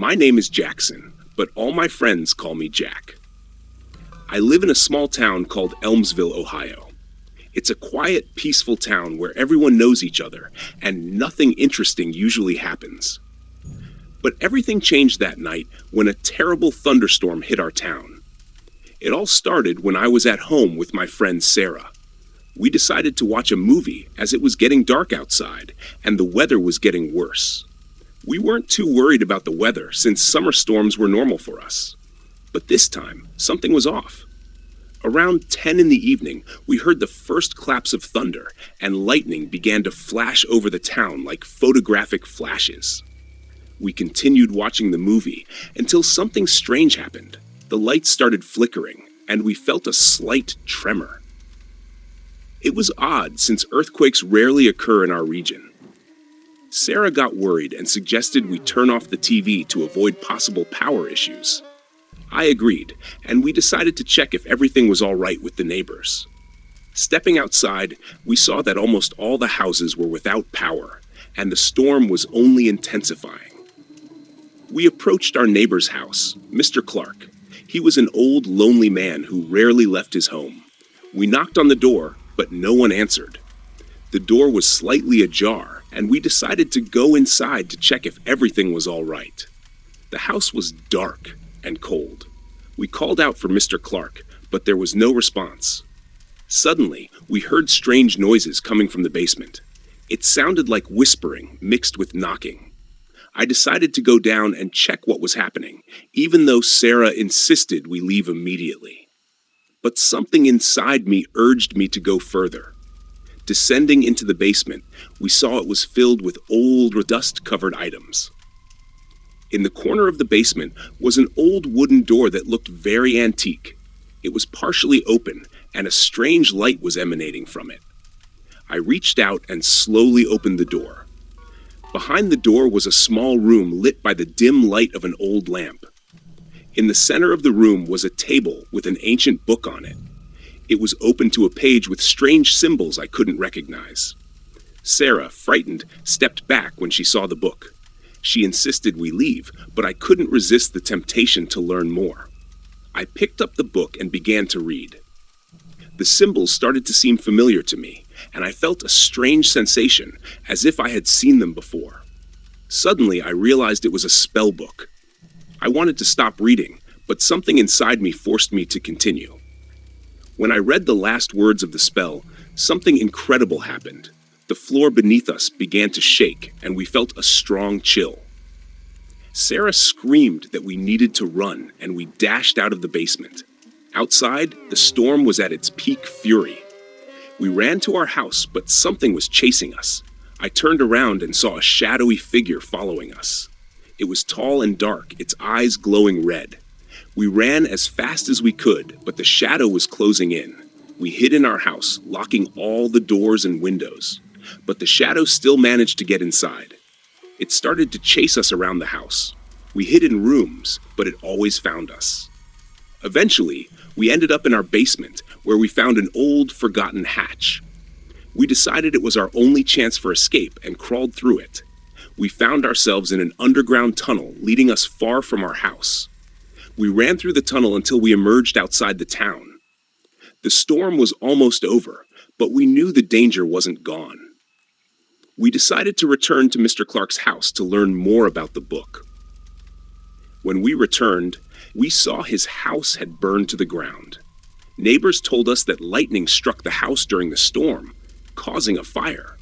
My name is Jackson, but all my friends call me Jack. I live in a small town called Elmsville, Ohio. It's a quiet, peaceful town where everyone knows each other and nothing interesting usually happens. But everything changed that night when a terrible thunderstorm hit our town. It all started when I was at home with my friend Sarah. We decided to watch a movie as it was getting dark outside and the weather was getting worse. We weren't too worried about the weather since summer storms were normal for us. But this time, something was off. Around 10 in the evening, we heard the first claps of thunder, and lightning began to flash over the town like photographic flashes. We continued watching the movie until something strange happened. The lights started flickering, and we felt a slight tremor. It was odd since earthquakes rarely occur in our region. Sarah got worried and suggested we turn off the TV to avoid possible power issues. I agreed, and we decided to check if everything was all right with the neighbors. Stepping outside, we saw that almost all the houses were without power, and the storm was only intensifying. We approached our neighbor's house, Mr. Clark. He was an old, lonely man who rarely left his home. We knocked on the door, but no one answered. The door was slightly ajar, and we decided to go inside to check if everything was all right. The house was dark and cold. We called out for Mr. Clark, but there was no response. Suddenly, we heard strange noises coming from the basement. It sounded like whispering mixed with knocking. I decided to go down and check what was happening, even though Sarah insisted we leave immediately. But something inside me urged me to go further. Descending into the basement, we saw it was filled with old, dust-covered items. In the corner of the basement was an old wooden door that looked very antique. It was partially open, and a strange light was emanating from it. I reached out and slowly opened the door. Behind the door was a small room lit by the dim light of an old lamp. In the center of the room was a table with an ancient book on it. It was open to a page with strange symbols I couldn't recognize. Sarah, frightened, stepped back when she saw the book. She insisted we leave, but I couldn't resist the temptation to learn more. I picked up the book and began to read. The symbols started to seem familiar to me, and I felt a strange sensation, as if I had seen them before. Suddenly, I realized it was a spell book. I wanted to stop reading, but something inside me forced me to continue. When I read the last words of the spell, something incredible happened. The floor beneath us began to shake, and we felt a strong chill. Sarah screamed that we needed to run, and we dashed out of the basement. Outside, the storm was at its peak fury. We ran to our house, but something was chasing us. I turned around and saw a shadowy figure following us. It was tall and dark, its eyes glowing red. We ran as fast as we could, but the shadow was closing in. We hid in our house, locking all the doors and windows. But the shadow still managed to get inside. It started to chase us around the house. We hid in rooms, but it always found us. Eventually, we ended up in our basement, where we found an old, forgotten hatch. We decided it was our only chance for escape and crawled through it. We found ourselves in an underground tunnel leading us far from our house. We ran through the tunnel until we emerged outside the town. The storm was almost over, but we knew the danger wasn't gone. We decided to return to Mr. Clark's house to learn more about the book. When we returned, we saw his house had burned to the ground. Neighbors told us that lightning struck the house during the storm, causing a fire.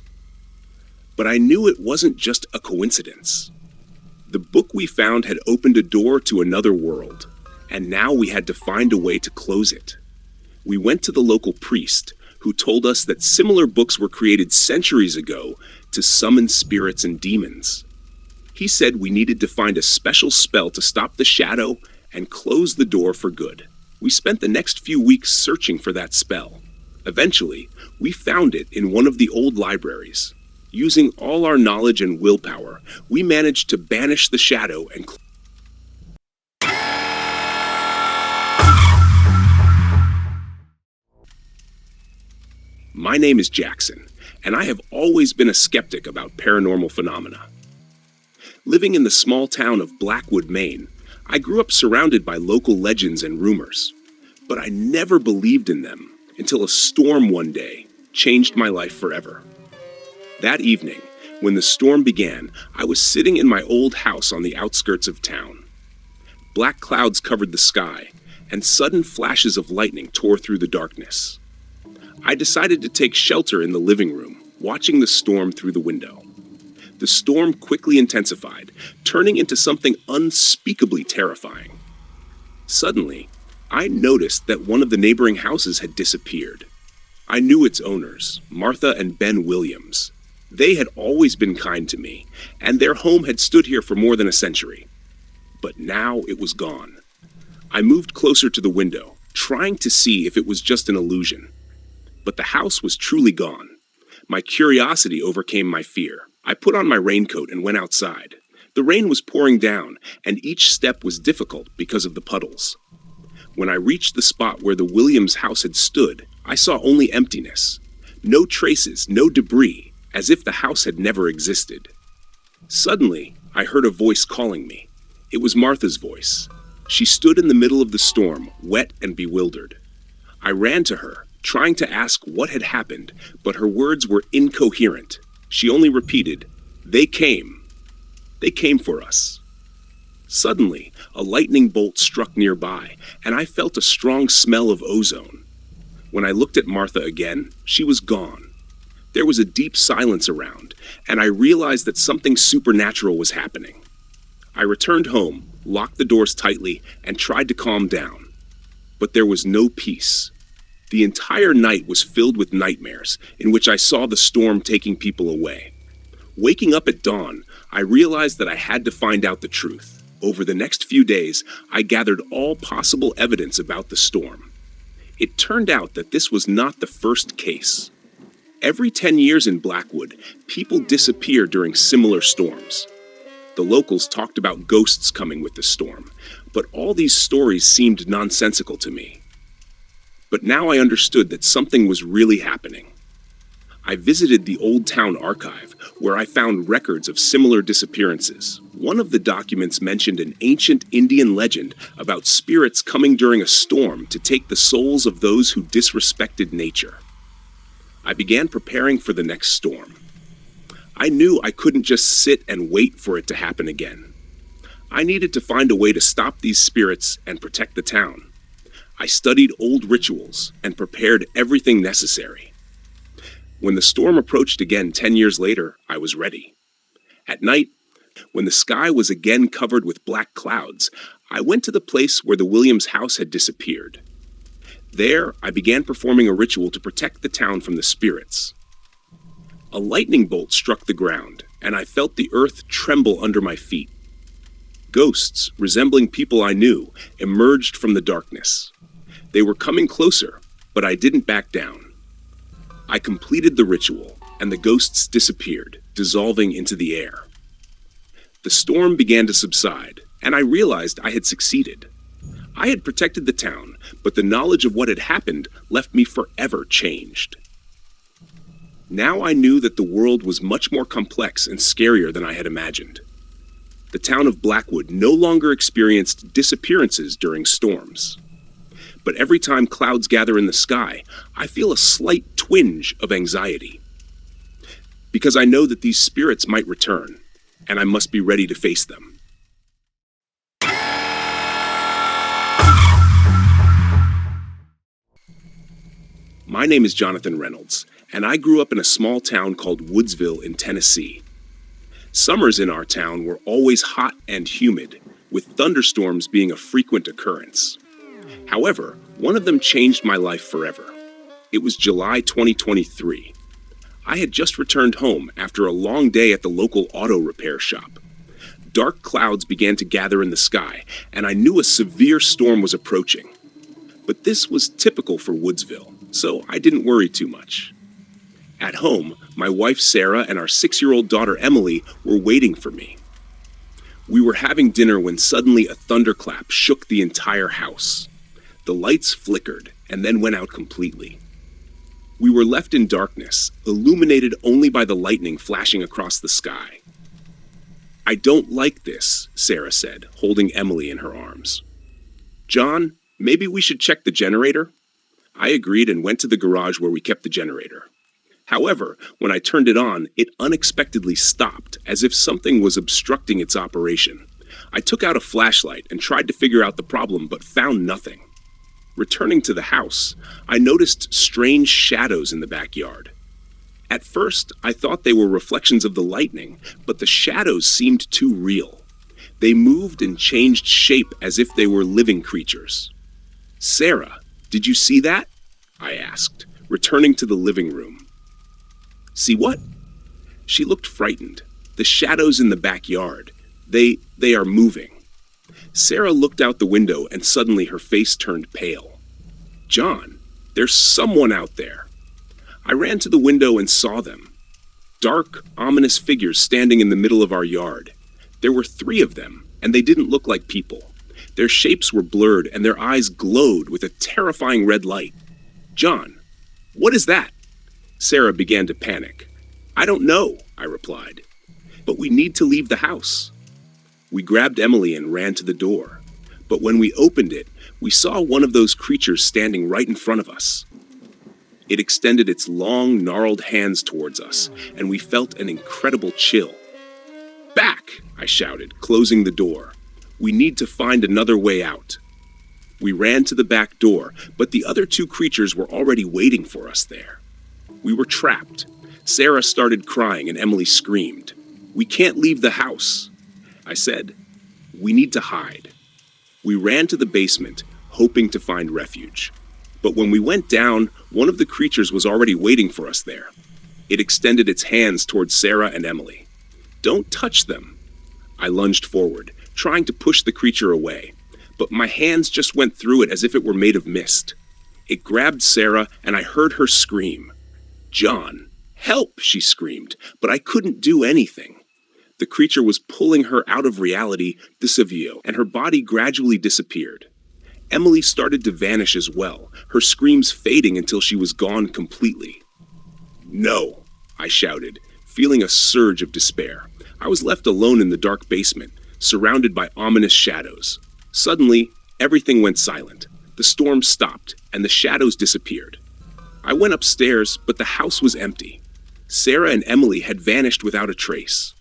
But I knew it wasn't just a coincidence. The book we found had opened a door to another world, and now we had to find a way to close it. We went to the local priest, who told us that similar books were created centuries ago to summon spirits and demons. He said we needed to find a special spell to stop the shadow and close the door for good. We spent the next few weeks searching for that spell. Eventually, we found it in one of the old libraries. Using all our knowledge and willpower, we managed to banish the shadow and My name is Jackson, and I have always been a skeptic about paranormal phenomena. Living in the small town of Blackwood, Maine, I grew up surrounded by local legends and rumors, but I never believed in them until a storm one day changed my life forever. That evening, when the storm began, I was sitting in my old house on the outskirts of town. Black clouds covered the sky, and sudden flashes of lightning tore through the darkness. I decided to take shelter in the living room, watching the storm through the window. The storm quickly intensified, turning into something unspeakably terrifying. Suddenly, I noticed that one of the neighboring houses had disappeared. I knew its owners, Martha and Ben Williams. They had always been kind to me, and their home had stood here for more than a century. But now it was gone. I moved closer to the window, trying to see if it was just an illusion. But the house was truly gone. My curiosity overcame my fear. I put on my raincoat and went outside. The rain was pouring down, and each step was difficult because of the puddles. When I reached the spot where the Williams house had stood, I saw only emptiness. No traces, no debris, as if the house had never existed. Suddenly, I heard a voice calling me. It was Martha's voice. She stood in the middle of the storm, wet and bewildered. I ran to her, trying to ask what had happened, but her words were incoherent. She only repeated, "They came. They came for us." Suddenly, a lightning bolt struck nearby, and I felt a strong smell of ozone. When I looked at Martha again, she was gone. There was a deep silence around, and I realized that something supernatural was happening. I returned home, locked the doors tightly, and tried to calm down. But there was no peace. The entire night was filled with nightmares, in which I saw the storm taking people away. Waking up at dawn, I realized that I had to find out the truth. Over the next few days, I gathered all possible evidence about the storm. It turned out that this was not the first case. Every 10 years in Blackwood, people disappear during similar storms. The locals talked about ghosts coming with the storm, but all these stories seemed nonsensical to me. But now I understood that something was really happening. I visited the Old Town Archive, where I found records of similar disappearances. One of the documents mentioned an ancient Indian legend about spirits coming during a storm to take the souls of those who disrespected nature. I began preparing for the next storm. I knew I couldn't just sit and wait for it to happen again. I needed to find a way to stop these spirits and protect the town. I studied old rituals and prepared everything necessary. When the storm approached again 10 years later, I was ready. At night, when the sky was again covered with black clouds, I went to the place where the Williams house had disappeared. There, I began performing a ritual to protect the town from the spirits. A lightning bolt struck the ground, and I felt the earth tremble under my feet. Ghosts, resembling people I knew, emerged from the darkness. They were coming closer, but I didn't back down. I completed the ritual, and the ghosts disappeared, dissolving into the air. The storm began to subside, and I realized I had succeeded. I had protected the town, but the knowledge of what had happened left me forever changed. Now I knew that the world was much more complex and scarier than I had imagined. The town of Blackwood no longer experienced disappearances during storms. But every time clouds gather in the sky, I feel a slight twinge of anxiety. Because I know that these spirits might return, and I must be ready to face them. My name is Jonathan Reynolds, and I grew up in a small town called Woodsville in Tennessee. Summers in our town were always hot and humid, with thunderstorms being a frequent occurrence. However, one of them changed my life forever. It was July 2023. I had just returned home after a long day at the local auto repair shop. Dark clouds began to gather in the sky, and I knew a severe storm was approaching. But this was typical for Woodsville, so I didn't worry too much. At home, my wife Sarah and our 6-year-old daughter Emily were waiting for me. We were having dinner when suddenly a thunderclap shook the entire house. The lights flickered and then went out completely. We were left in darkness, illuminated only by the lightning flashing across the sky. I don't like this, Sarah said, holding Emily in her arms. John, maybe we should check the generator? I agreed and went to the garage where we kept the generator. However, when I turned it on, it unexpectedly stopped, as if something was obstructing its operation. I took out a flashlight and tried to figure out the problem, but found nothing. Returning to the house, I noticed strange shadows in the backyard. At first, I thought they were reflections of the lightning, but the shadows seemed too real. They moved and changed shape as if they were living creatures. Sarah, did you see that? I asked, returning to the living room. See what? She looked frightened. The shadows in the backyard. They are moving. Sarah looked out the window and suddenly her face turned pale. John, there's someone out there. I ran to the window and saw them. Dark, ominous figures standing in the middle of our yard. There were 3 of them, and they didn't look like people. Their shapes were blurred and their eyes glowed with a terrifying red light. John, what is that? Sarah began to panic. I don't know, I replied. But we need to leave the house. We grabbed Emily and ran to the door. But when we opened it, we saw one of those creatures standing right in front of us. It extended its long, gnarled hands towards us, and we felt an incredible chill. Back, I shouted, closing the door. We need to find another way out. We ran to the back door, but the other 2 creatures were already waiting for us there. We were trapped. Sarah started crying and Emily screamed. We can't leave the house. I said, we need to hide. We ran to the basement, hoping to find refuge. But when we went down, one of the creatures was already waiting for us there. It extended its hands towards Sarah and Emily. Don't touch them. I lunged forward, trying to push the creature away, but my hands just went through it as if it were made of mist. It grabbed Sarah, and I heard her scream. John, help, she screamed, but I couldn't do anything. The creature was pulling her out of reality, de Savio, and her body gradually disappeared. Emily started to vanish as well, her screams fading until she was gone completely. No, I shouted, feeling a surge of despair. I was left alone in the dark basement, surrounded by ominous shadows. Suddenly, everything went silent. The storm stopped, and the shadows disappeared. I went upstairs, but the house was empty. Sarah and Emily had vanished without a trace.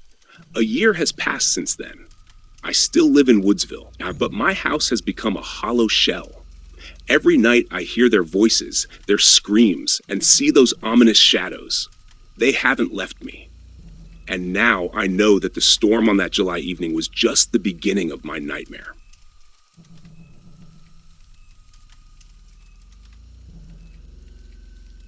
A year has passed since then. I still live in Woodsville, but my house has become a hollow shell. Every night I hear their voices, their screams, and see those ominous shadows. They haven't left me. And now I know that the storm on that July evening was just the beginning of my nightmare.